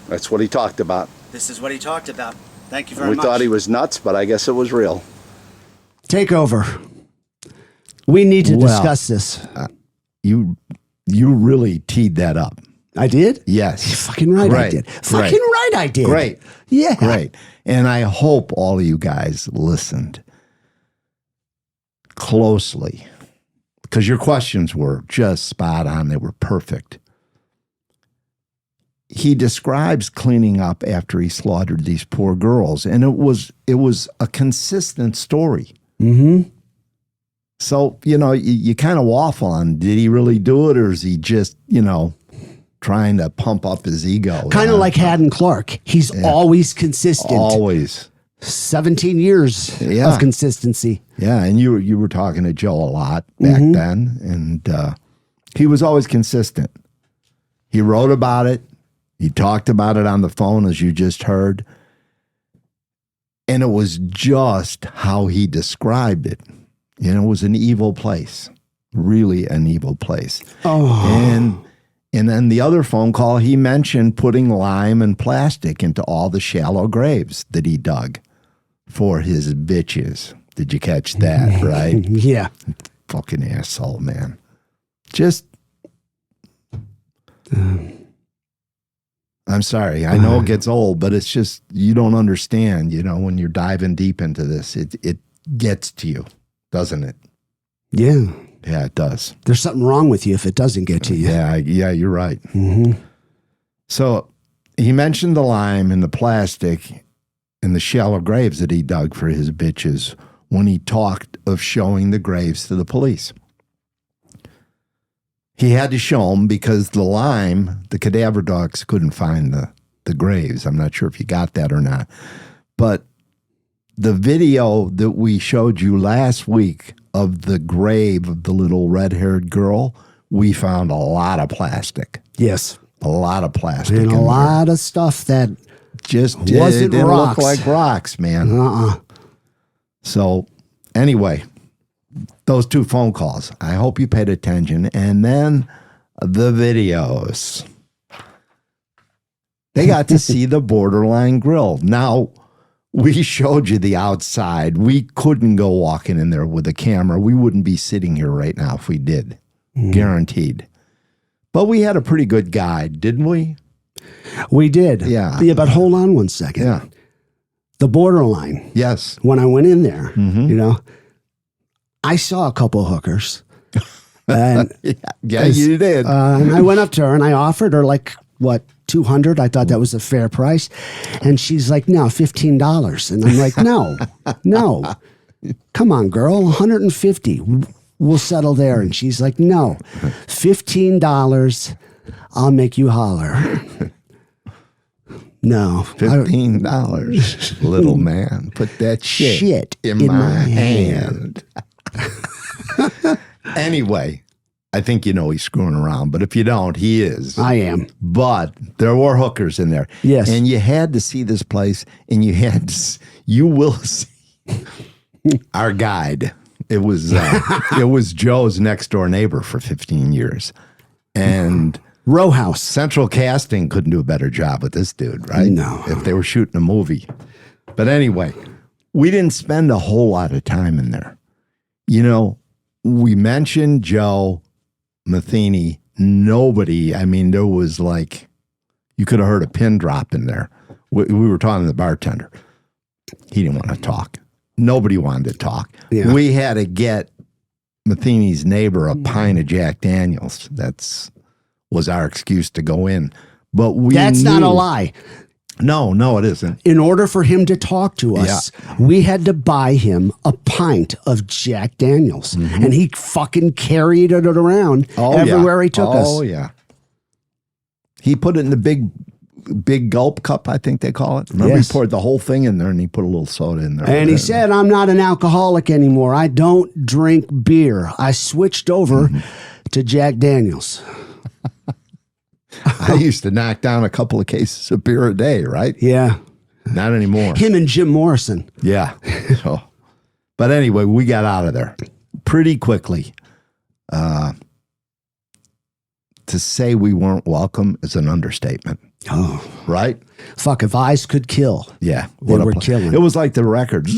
That's what he talked about. This is what he talked about. Thank you very We much. thought he was nuts, but I guess it was real. Take over. We need to discuss this. You really teed that up. I did? Yes. Fucking right, I Great. did. Fucking right, I did. Great. Yeah. Great. And I hope all of you guys listened closely because your questions were just spot on. They were perfect. He describes cleaning up after he slaughtered these poor girls, and it was a consistent story. Mm-hmm. So, you kind of waffle on, did he really do it, or is he just, trying to pump up his ego? Kind of like Haddon Clark. He's always consistent. Always. 17 years Yeah. of consistency. Yeah, and you were talking to Joe a lot back then, and he was always consistent. He wrote about it. He talked about it on the phone, as you just heard. And it was just how he described it. It was an evil place, really an evil place. Oh. And then the other phone call, he mentioned putting lime and plastic into all the shallow graves that he dug for his bitches. Did you catch that, right? Yeah. Fucking asshole, man. Just, I'm sorry. I know it gets old, but it's just, you don't understand, when you're diving deep into this, it gets to you, doesn't it? Yeah. Yeah, it does. There's something wrong with you if it doesn't get to you. Yeah, you're right. Mm-hmm. So he mentioned the lime and the plastic and the shallow graves that he dug for his bitches when he talked of showing the graves to the police. He had to show them because the lime, the cadaver dogs couldn't find the graves. I'm not sure if you got that or not. But the video that we showed you last week of the grave of the little red-haired girl, we found a lot of plastic. Yes. A lot of plastic. And a lot of stuff that just wasn't didn't rocks. look like rocks, man. So anyway, those 2 phone calls. I hope you paid attention. And then the videos. They got to see the Borderline Grill. Now, we showed you the outside. We couldn't go walking in there with a camera. We wouldn't be sitting here right now if we did. Guaranteed. But we had a pretty good guide, didn't we? we did. Yeah. Yeah, but hold on one second. Yeah. The Borderline. Yes. When I went in there, I saw a couple of hookers. And yeah, you did. And I went up to her and I offered her like, what, $200? I thought that was a fair price. And she's like, no, $15. And I'm like, no. Come on, girl, $150. We'll settle there. And she's like, no, $15. I'll make you holler. No. $15. Little man, put that shit in my hand. Anyway, I think you know he's screwing around, but if you don't, he is. I am. But there were hookers in there. Yes. And you had to see this place, and you will see our guide. It was Joe's next door neighbor for 15 years. And Row House. Central Casting couldn't do a better job with this dude, right? No. If they were shooting a movie. But anyway, we didn't spend a whole lot of time in there. You know, we mentioned Joe Metheny. Nobody, I mean, there was like, you could have heard a pin drop in there. We were talking to the bartender. He didn't want to talk. Nobody wanted to talk. Yeah. We had to get Metheny's neighbor a pint of Jack Daniels. Was our excuse to go in. But That's not a lie. No, it isn't. In order for him to talk to us, we had to buy him a pint of Jack Daniels. Mm-hmm. And he fucking carried it around everywhere he took us. Oh, yeah. He put it in the big gulp cup, I think they call it. Remember, he poured the whole thing in there and he put a little soda in there. And he said, I'm not an alcoholic anymore. I don't drink beer. I switched over to Jack Daniels. I used to knock down a couple of cases of beer a day, right? Yeah. Not anymore. Him and Jim Morrison. Yeah. So, but anyway, we got out of there pretty quickly. To say we weren't welcome is an understatement. Oh. Right? Fuck, if eyes could kill. Yeah. They were killing. It was like the record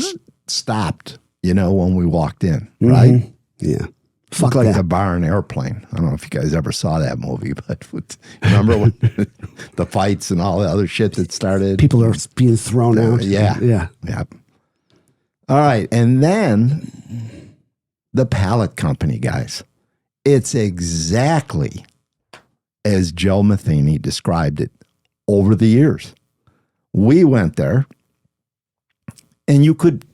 stopped, when we walked in, right? Mm-hmm. Yeah. Fuck, like the Barn Airplane. I don't know if you guys ever saw that movie, but remember when the fights and all the other shit that started? People are being thrown out. Yeah. All right. And then the Pallet Company, guys. It's exactly as Joe Metheny described it over the years. We went there and you could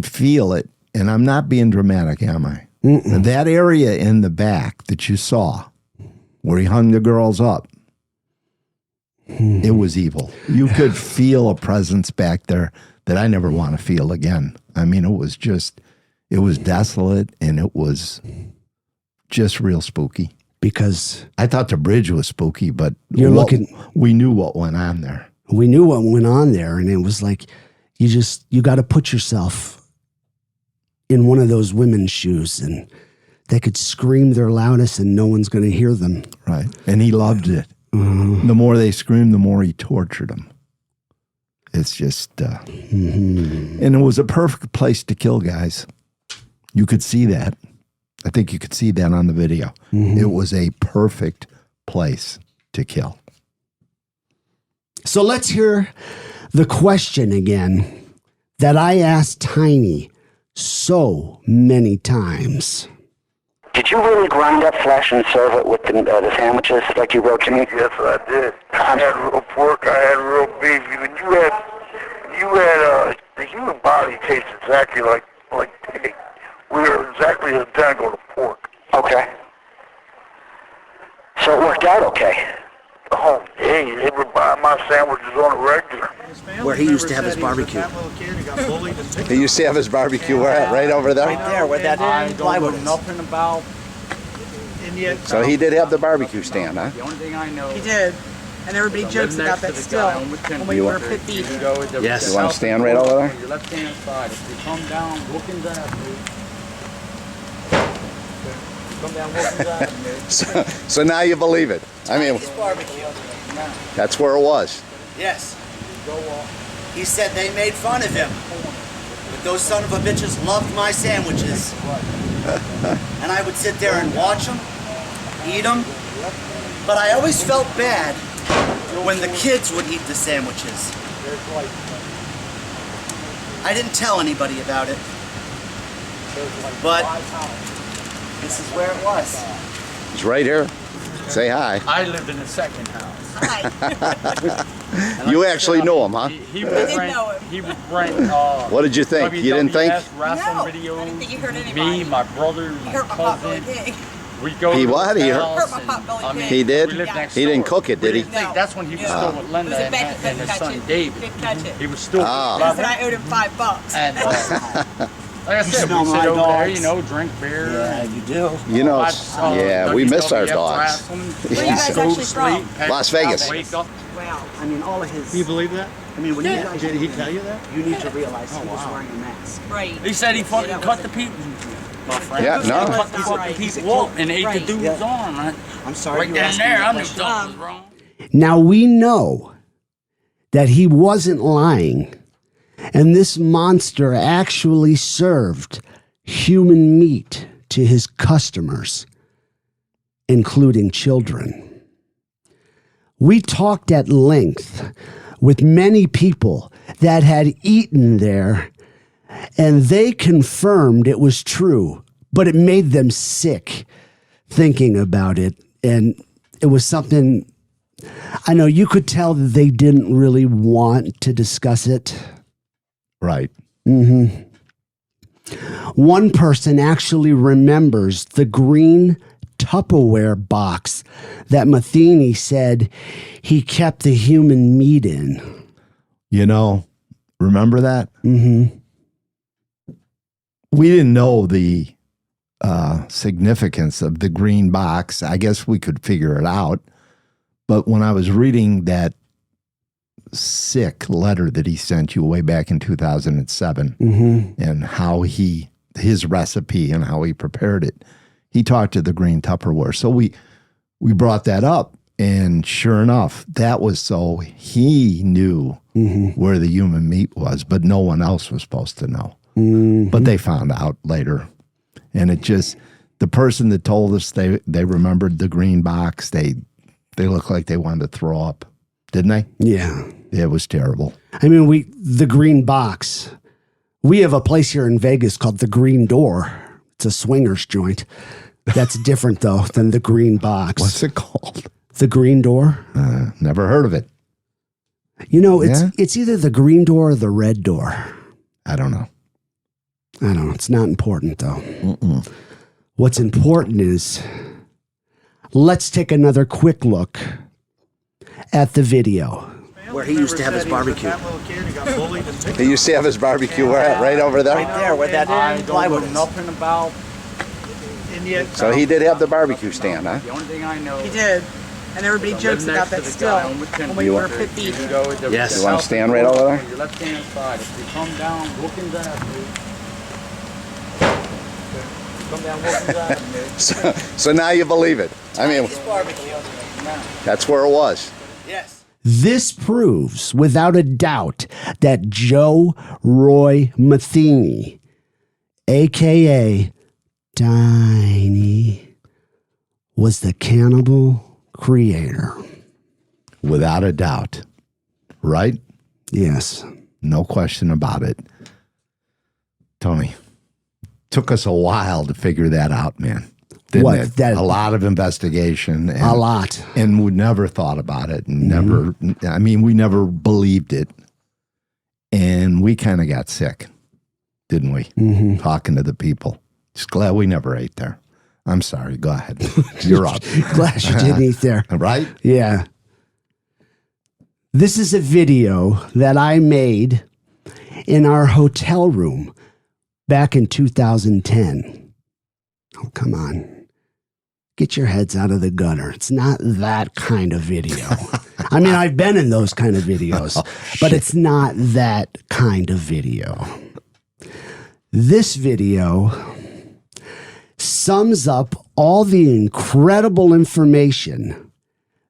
feel it. And I'm not being dramatic, am I? Mm-mm. That area in the back that you saw where he hung the girls up, it was evil. You could feel a presence back there that I never want to feel again. I mean, it was desolate and it was just real spooky. Because I thought the bridge was spooky, but we knew what went on there. We knew what went on there. And it was like, you got to put yourself in one of those women's shoes, and they could scream their loudest and no one's going to hear them. Right. And he loved it. Mm-hmm. The more they screamed, the more he tortured them. It's just, and it was a perfect place to kill, guys. You could see that. I think you could see that on the video. It was a perfect place to kill. So let's hear the question again that I asked Tiny so many times. Did you really grind up flesh and serve it with the sandwiches like you wrote to me? Yes, I did. I had real pork. I had real beef. The human body tastes exactly like pig. We are exactly identical to pork. Okay. So it worked out okay. Oh, hey, they would buy my sandwiches on a regular. Where he used to have his barbecue. He used to have his barbecue where at? Right over there? Right there, where that plywood is. Nothing about. So he did have the barbecue stand, huh? The only thing I know. He did. And everybody jokes about that still when we were 50. Yes. You want to stand right over there? Your left hand side. If you come down Wilkins Avenue. Come down Wilkins Avenue. So now you believe it. I mean, His barbecue. that's where it was. Yes. He said they made fun of him. But those son of a bitches loved my sandwiches. And I would sit there and watch them, eat them. But I always felt bad when the kids would eat the sandwiches. I didn't tell anybody about it. But this is where it was. He's right here. Say hi. I lived in the second house. You actually knew him, huh? He would rent. He would rent. What did you think? You didn't think? Wrestling videos. I didn't think you hurt anybody. Me, my brother, my hurt my potbelly cousin. pig. We go. He to what? He hurt my potbelly pig. He did? We lived next He didn't door. cook it, did he? We didn't think that's when he was still with Linda It was a bet and his son David. Didn't touch it. He was still. Oh. He said I owed him $5. And like I said, smell we sit my over there, dogs. you know, drink beer. Yeah, and you do. You know, watch, yeah, we miss our WWF dogs. wrestling. Where you guys Go actually from? sleep, pack Las up, Vegas. Wake up. Wow. I mean, all of his... Do you believe that? I mean, when you guys... Did he tell you that? You need to realize he was wearing a mask. Right. He said he fucking cut the people. My friend. Yeah, no. Cut the fucking people up and ate the dude's arm. Right? I'm sorry Right you down asked there, me I that knew question. something was wrong. Now we know that he wasn't lying, and this monster actually served human meat to his customers, including children. We talked at length with many people that had eaten there, and they confirmed it was true, but it made them sick thinking about it, and it was something, I know you could tell that they didn't really want to discuss it. Right. One person actually remembers the green Tupperware box that Metheny said he kept the human meat in. You know, remember that? We didn't know the significance of the green box. I guess we could figure it out. But when I was reading that sick letter that he sent you way back in 2007 and how his recipe and how he prepared it, he talked to the green Tupperware. So we brought that up, and sure enough, that was so he knew where the human meat was, but no one else was supposed to know. But they found out later. And it just, the person that told us they remembered the green box, they looked like they wanted to throw up, didn't they? Yeah. It was terrible. I mean, the green box. We have a place here in Vegas called the Green Door. It's a swingers joint. That's different, though, than the green box. What's it called? The Green Door. Never heard of it. You know, it's either the Green Door or the Red Door. I don't know. I don't know. It's not important, though. What's important is, let's take another quick look at the video. Where he used to have his barbecue. He used to have his barbecue where at? Right over there? Right there, where that plywood is. Nothing about. So he did have the barbecue stand, huh? The only thing I know. He did. And everybody jokes about that still when we were 50. Yes. You want to stand right over there? Your left hand side. If you come down Wilkins Avenue. Come down Wilkins Avenue. So now you believe it. I mean, His barbecue. that's where it was. Yes. This proves without a doubt that Joe Roy Metheny, a.k.a. Tiny, was the cannibal creator. Without a doubt. Right? Yes. No question about it. Tony, took us a while to figure that out, man. Didn't it? A lot of investigation. And, a lot. And we never thought about it. And never, I mean, we never believed it. And we kind of got sick, didn't we? Talking to the people. Just glad we never ate there. I'm sorry. Go ahead. You're up. Glad you didn't eat there. Right? Yeah. This is a video that I made in our hotel room back in 2010. Oh, come on. Get your heads out of the gutter. It's not that kind of video. I mean, I've been in those kind of videos, but it's not that kind of video. This video sums up all the incredible information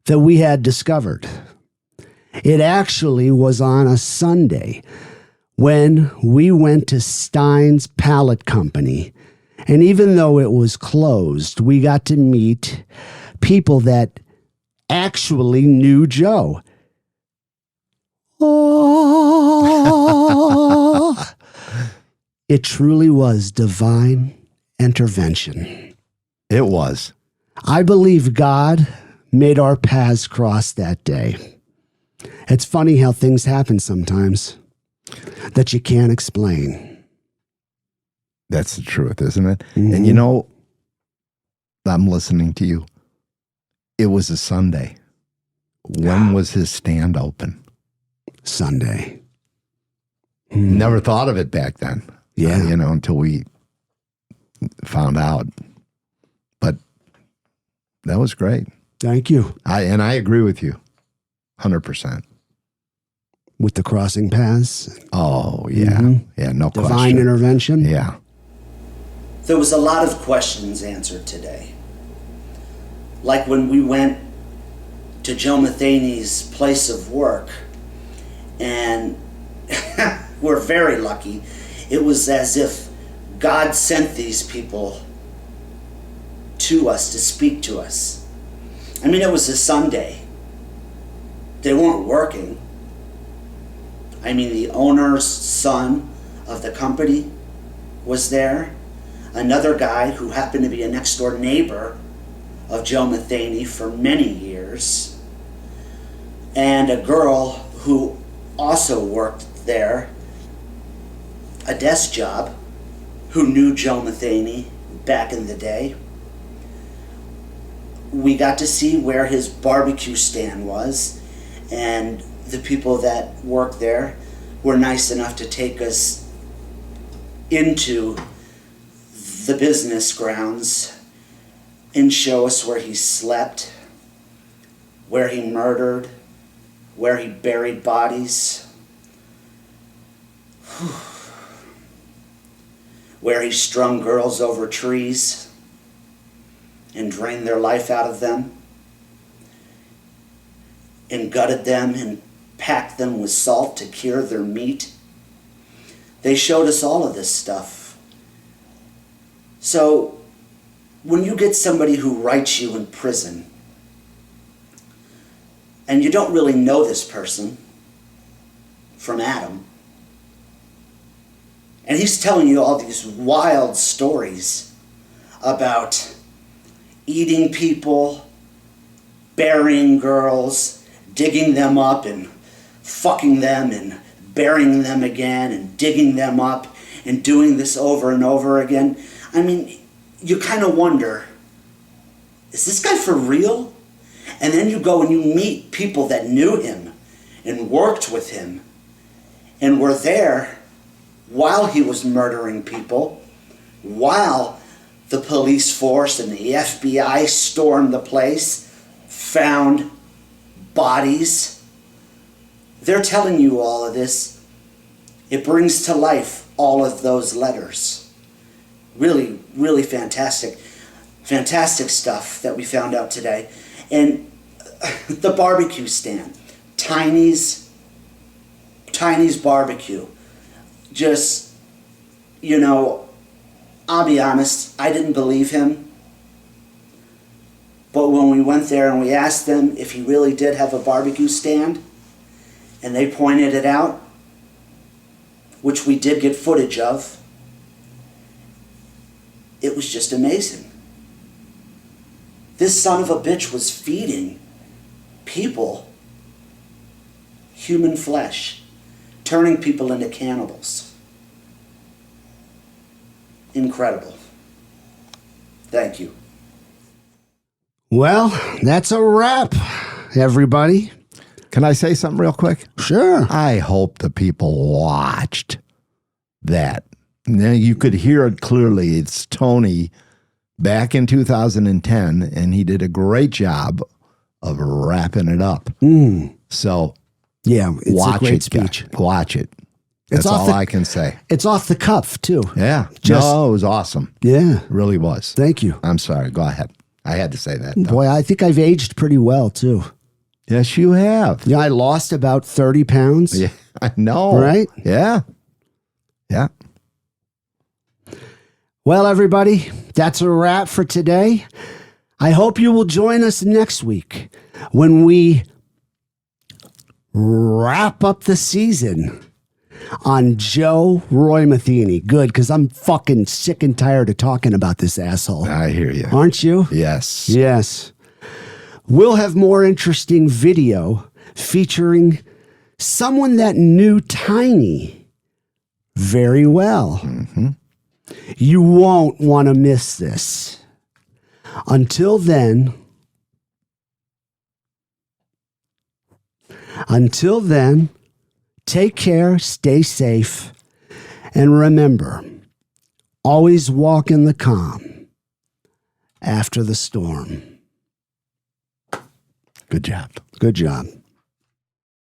that we had discovered. It actually was on a Sunday when we went to Stein's Pallet Company. And even though it was closed, we got to meet people that actually knew Joe. Oh, it truly was divine intervention. It was. I believe God made our paths cross that day. It's funny how things happen sometimes that you can't explain. That's the truth, isn't it? And you know, I'm listening to you. It was a Sunday. When was his stand open? Sunday. Never thought of it back then. Yeah. You know, until we found out. But that was great. Thank you. I agree with you. 100%. With the crossing paths? Oh, yeah. Yeah, no question. Divine intervention? Yeah. There was a lot of questions answered today. Like when we went to Joe Metheny's place of work, and we're very lucky. It was as if God sent these people to us to speak to us. I mean, it was a Sunday. They weren't working. I mean, the owner's son of the company was there. Another guy who happened to be a next door neighbor of Joe Metheny for many years. And a girl who also worked there, a desk job, who knew Joe Metheny back in the day. We got to see where his barbecue stand was, and the people that worked there were nice enough to take us into the business grounds and show us where he slept, where he murdered, where he buried bodies, where he strung girls over trees and drained their life out of them, and gutted them and packed them with salt to cure their meat. They showed us all of this stuff. So when you get somebody who writes you in prison, and you don't really know this person from Adam, and he's telling you all these wild stories about eating people, burying girls, digging them up and fucking them and burying them again and digging them up and doing this over and over again. I mean, you kind of wonder, is this guy for real? And then you go and you meet people that knew him and worked with him and were there while he was murdering people, while the police force and the FBI stormed the place, found bodies. They're telling you all of this. It brings to life all of those letters. Really, really fantastic. Fantastic stuff that we found out today. And the barbecue stand. Tiny's barbecue. Just, you know, I'll be honest, I didn't believe him. But when we went there and we asked them if he really did have a barbecue stand, and they pointed it out, which we did get footage of, it was just amazing. This son of a bitch was feeding people human flesh, turning people into cannibals. Incredible. Thank you. Well, that's a wrap, everybody. Can I say something real quick? Sure. I hope the people watched that. Now you could hear it clearly. It's Tony back in 2010, and he did a great job of wrapping it up. So, yeah, it's watch a great it, speech. Watch it. That's all I can say. It's off the cuff, too. Yeah. Just, no, it was awesome. Yeah. It really was. Thank you. I'm sorry. Go ahead. I had to say that. Though. Boy, I think I've aged pretty well, too. Yes, you have. Yeah, I lost about 30 pounds. Yeah, I know. Right? Yeah. Yeah. Well, everybody, that's a wrap for today. I hope you will join us next week when we wrap up the season on Joe Roy Metheny. Good, because I'm fucking sick and tired of talking about this asshole. I hear you. Aren't you? Yes. Yes. We'll have more interesting video featuring someone that knew Tiny very well. Mm-hmm. You won't want to miss this. Until then, take care, stay safe, and remember, always walk in the calm after the storm. Good job. Good job.